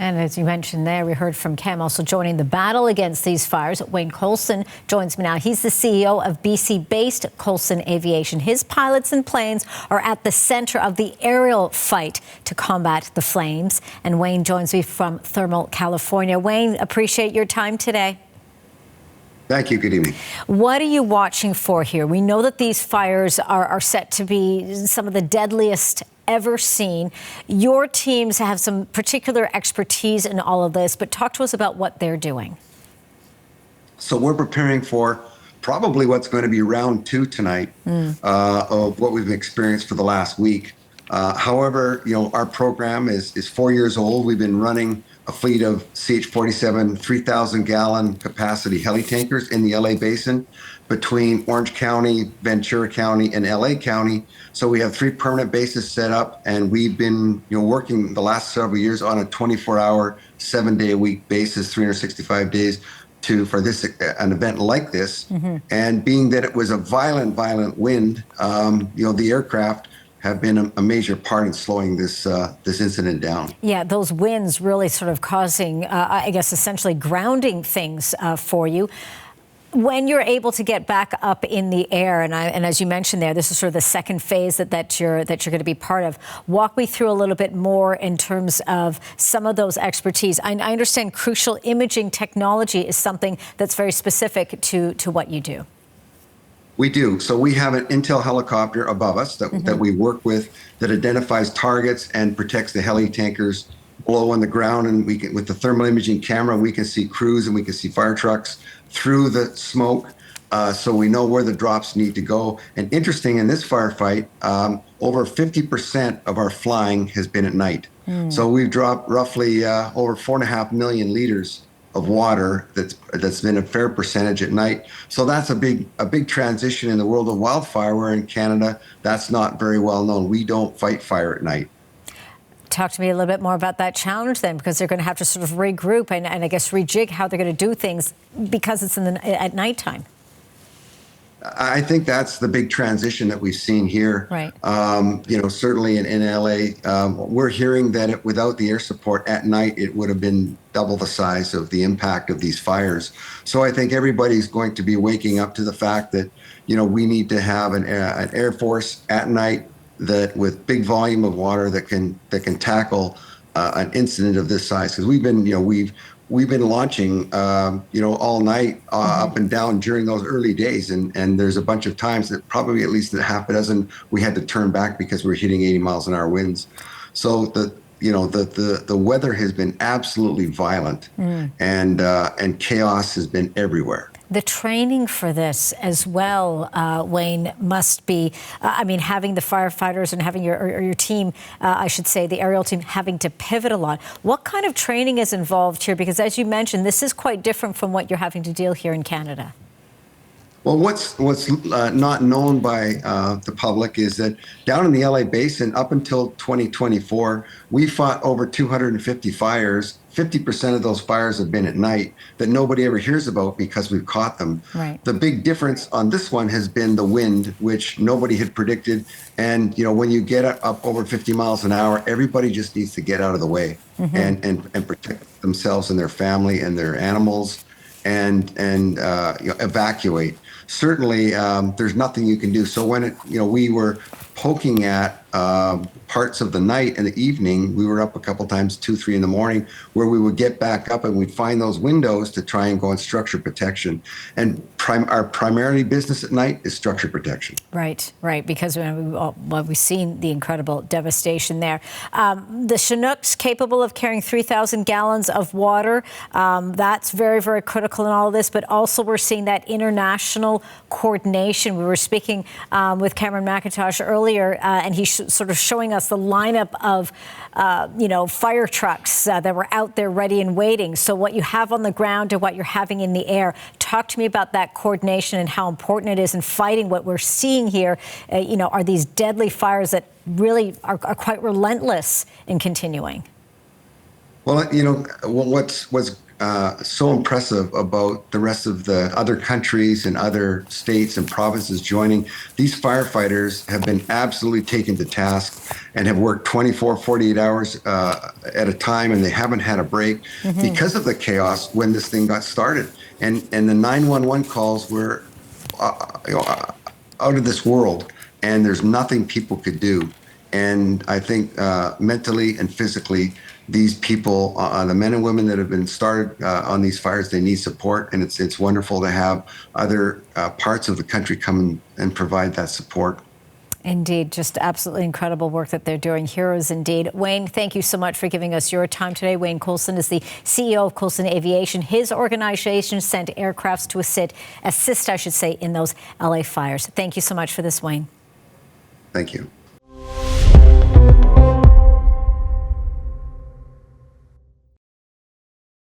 And as you mentioned there, we heard from Cam also joining the battle against these fires. Wayne Coulson joins me now. He's the CEO of BC-based Coulson Aviation. His pilots and planes are at the center of the aerial fight to combat the flames. And Wayne joins me from Thermal, California. Wayne, appreciate your time today. Thank you. Good evening. What are you watching for here? We know that these fires are set to be some of the deadliest ever seen. Your teams have some particular expertise in all of this, but talk to us about what they're doing. So we're preparing for probably what's going to be round 2 tonight of what we've experienced for the last week. However, our program is 4 years old. We've been running a fleet of CH-47 3,000-gallon capacity heli tankers in the LA Basin between Orange County, Ventura County, and LA County. So we have 3 permanent bases set up, and we've been working the last several years on a 24-hour, 7-day-a-week basis, 365 days for an event like this. And being that it was a violent wind, the aircraft have been a major part in slowing this incident down. Yeah, those winds really sort of causing, I guess, essentially grounding things for you. When you're able to get back up in the air, and as you mentioned there, this is sort of the second phase that you're going to be part of. Walk me through a little bit more in terms of some of those expertise. I understand crucial imaging technology is something that's very specific to what you do. We do. So we have an Intel helicopter above us that we work with that identifies targets and protects the heli tankers below on the ground. And we can, with the thermal imaging camera, we can see crews and we can see fire trucks through the smoke. So we know where the drops need to go. And interesting, in this firefight, over 50% of our flying has been at night. So we've dropped roughly over 4.5 million liters of water. That's been a fair percentage at night. So that's a big transition in the world of wildfire, where in Canada, that's not very well known. We don't fight fire at night. Talk to me a little bit more about that challenge then, because they're going to have to sort of regroup and I guess rejig how they're going to do things because it's at nighttime. I think that's the big transition that we've seen here. Right. Certainly in LA, we're hearing that without the air support at night, it would have been double the size of the impact of these fires. So I think everybody's going to be waking up to the fact that, we need to have an Air Force at night that with big volume of water that can tackle an incident of this size. Because we've been launching, all night up and down during those early days. And there's a bunch of times that probably at least a half a dozen, we had to turn back because we were hitting 80 miles an hour winds. So the weather has been absolutely violent and chaos has been everywhere. The training for this as well, Wayne, must be, having the firefighters and having your team, I should say, the aerial team, having to pivot a lot. What kind of training is involved here? Because as you mentioned, this is quite different from what you're having to deal here in Canada. Well, what's not known by the public is that down in the LA Basin, up until 2024, we fought over 250 fires. 50% of those fires have been at night that nobody ever hears about because we've caught them. Right. The big difference on this one has been the wind, which nobody had predicted. And, when you get up over 50 miles an hour, everybody just needs to get out of the way and protect themselves and their family and their animals and evacuate. Certainly, there's nothing you can do. So when we were poking at parts of the night and the evening, we were up a couple times, 2, 3 in the morning, where we would get back up and we'd find those windows to try and go on structure protection. And our primary business at night is structure protection. Right, because we've seen the incredible devastation there. The Chinook's capable of carrying 3,000 gallons of water. That's very, very critical in all of this, but also we're seeing that international coordination. We were speaking with Cameron McIntosh earlier, and he's sort of showing us the lineup of, fire trucks that were out there ready and waiting. So what you have on the ground and what you're having in the air. Talk to me about that coordination and how important it is in fighting what we're seeing here. Are these deadly fires that really are quite relentless in continuing? Well, what's so impressive about the rest of the other countries and other states and provinces joining, these firefighters have been absolutely taken to task and have worked 24, 48 hours at a time, and they haven't had a break because of the chaos when this thing got started. And the 911 calls were out of this world, and there's nothing people could do. And I think mentally and physically, these people, the men and women that have been started on these fires, they need support, and it's wonderful to have other parts of the country come and provide that support. Indeed, just absolutely incredible work that they're doing. Heroes indeed. Wayne, thank you so much for giving us your time today. Wayne Coulson is the CEO of Coulson Aviation. His organization sent aircrafts to assist, in those LA fires. Thank you so much for this, Wayne. Thank you.